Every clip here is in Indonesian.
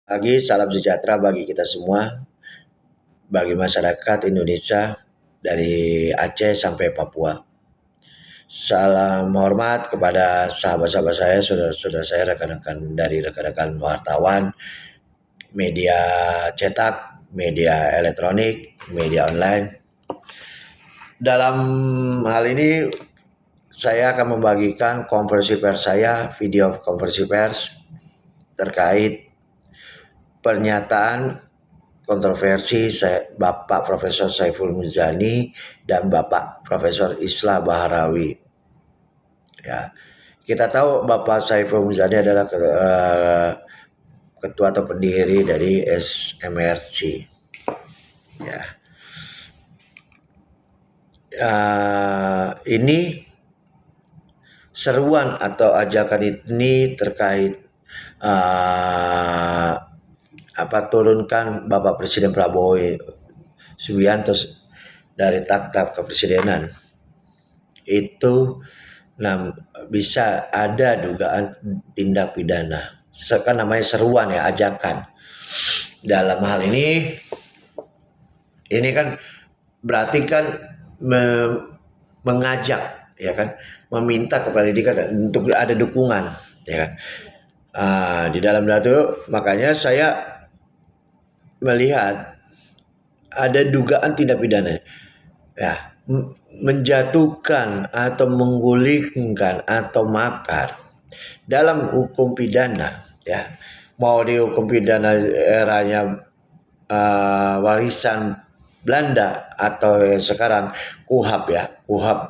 Pagi, salam sejahtera bagi kita semua, bagi masyarakat Indonesia dari Aceh sampai Papua. Salam hormat kepada sahabat-sahabat saya, saudara-saudara saya, rekan-rekan wartawan, media cetak, media elektronik, media online. Dalam hal ini saya akan membagikan konversi pers saya, video konversi pers terkait pernyataan kontroversi Bapak Profesor Saiful Muzani dan Bapak Profesor Islah Baharawi. Ya, kita tahu Bapak Saiful Muzani adalah ketua atau pendiri dari SMRC. Ya, ini seruan atau ajakan ini terkait turunkan Bapak Presiden Prabowo Subianto dari takhta kepresidenan itu bisa ada dugaan tindak pidana. Kan namanya seruan ya, ajakan. Dalam hal ini kan berarti kan mengajak ya kan, meminta kepada dia untuk ada dukungan ya kan. Di dalam itu makanya saya melihat ada dugaan tindak pidana ya, menjatuhkan atau menggulingkan atau makar dalam hukum pidana ya, mau di hukum pidana eranya warisan Belanda atau sekarang KUHP ya, KUHP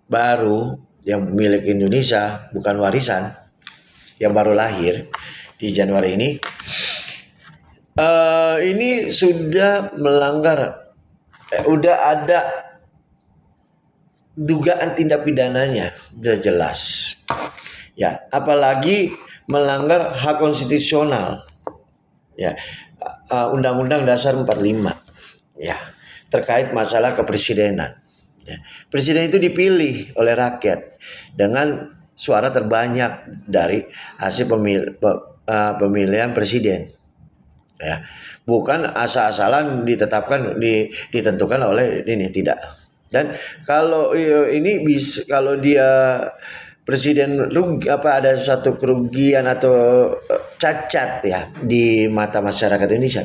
baru yang milik Indonesia, bukan warisan yang baru lahir di Januari ini sudah melanggar, udah ada dugaan tindak pidananya, sudah jelas. Ya, apalagi melanggar hak konstitusional. Ya, Undang-Undang Dasar 45. Ya, terkait masalah kepresidenan. Ya, presiden itu dipilih oleh rakyat dengan suara terbanyak dari hasil pemilihan presiden. Ya, bukan asal-asalan ditentukan oleh ini, tidak. Dan kalau ini kalau dia presiden ada satu kerugian atau cacat ya di mata masyarakat Indonesia,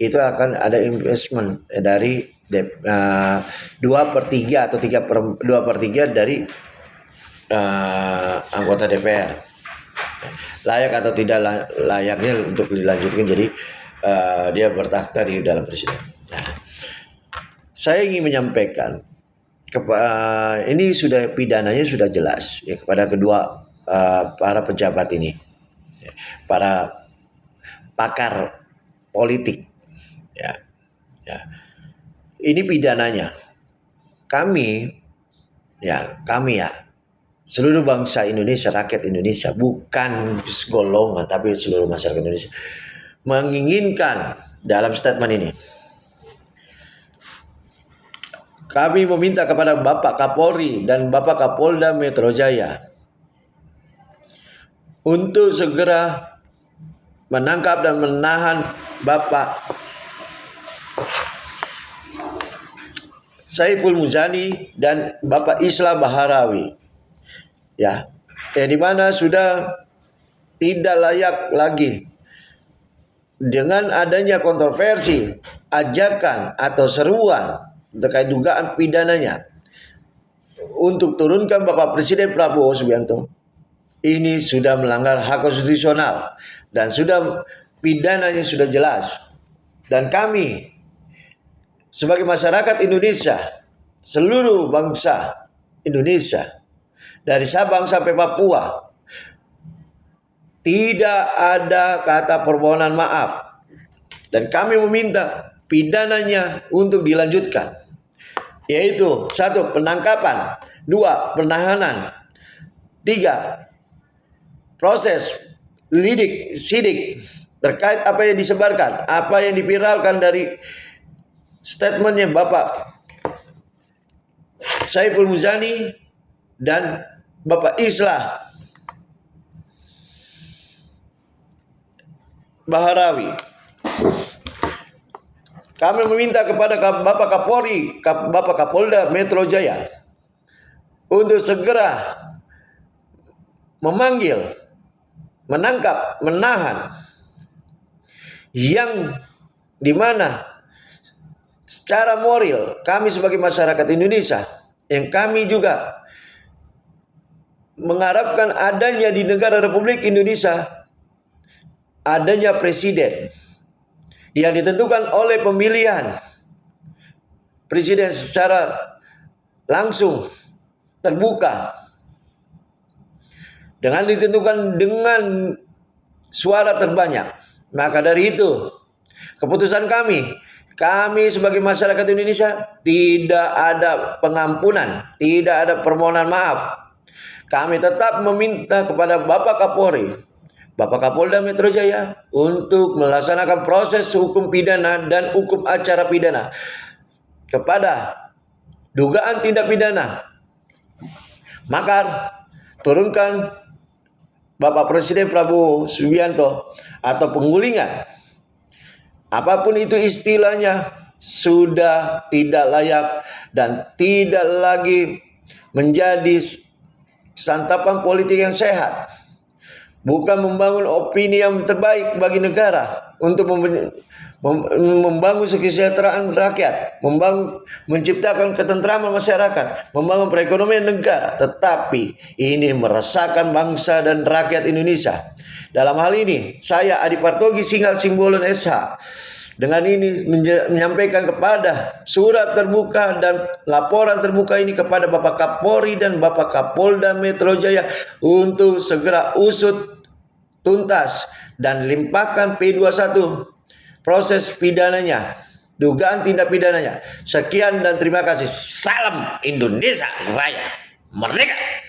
itu akan ada investment dari 2/3 atau 2/3 dari anggota DPR. Layak atau tidak layaknya untuk dilanjutkan jadi dia bertakhta di dalam presiden. Nah, saya ingin menyampaikan ini sudah pidananya sudah jelas ya, kepada kedua para pejabat ini, para pakar politik ya. Ini pidananya kami ya, seluruh bangsa Indonesia, rakyat Indonesia, bukan golongan tapi seluruh masyarakat Indonesia, menginginkan dalam statement ini, kami meminta kepada Bapak Kapolri dan Bapak Kapolda Metro Jaya untuk segera menangkap dan menahan Bapak Saiful Muzani dan Bapak Islah Baharawi. Ya, di mana sudah tidak layak lagi dengan adanya kontroversi, ajakan atau seruan terkait dugaan pidananya untuk turunkan Bapak Presiden Prabowo Subianto. Ini sudah melanggar hak konstitusional dan sudah pidananya sudah jelas. Dan kami sebagai masyarakat Indonesia, seluruh bangsa Indonesia dari Sabang sampai Papua, tidak ada kata permohonan maaf, dan kami meminta pidananya untuk dilanjutkan, yaitu 1. penangkapan, 2. penahanan, 3. proses sidik terkait apa yang disebarkan, apa yang dipiralkan dari statementnya Bapak Saiful Muzani dan Bapak Islah Baharawi. Kami meminta kepada Bapak Kapolri, Bapak Kapolda Metro Jaya untuk segera memanggil, menangkap, menahan yang dimana secara moral kami sebagai masyarakat Indonesia, yang kami juga mengharapkan adanya di negara Republik Indonesia adanya presiden yang ditentukan oleh pemilihan presiden secara langsung, terbuka, dengan ditentukan dengan suara terbanyak. Maka dari itu, keputusan kami sebagai masyarakat Indonesia tidak ada pengampunan, tidak ada permohonan maaf. Kami tetap meminta kepada Bapak Kapolri, Bapak Kapolda Metro Jaya untuk melaksanakan proses hukum pidana dan hukum acara pidana kepada dugaan tindak pidana makar. Turunkan Bapak Presiden Prabowo Subianto atau penggulingan, apapun itu istilahnya, sudah tidak layak dan tidak lagi menjadi santapan politik yang sehat. Bukan membangun opini yang terbaik bagi negara untuk membangun kesejahteraan rakyat, menciptakan ketentraman masyarakat, membangun perekonomian negara, tetapi ini meresahkan bangsa dan rakyat Indonesia. Dalam hal ini, saya Adi Partogi Singgal Simbolon SH dengan ini menyampaikan kepada surat terbuka dan laporan terbuka ini kepada Bapak Kapolri dan Bapak Kapolda Metro Jaya untuk segera usut tuntas dan limpahkan P21 proses pidananya, dugaan tindak pidananya. Sekian dan terima kasih. Salam Indonesia Raya Merdeka.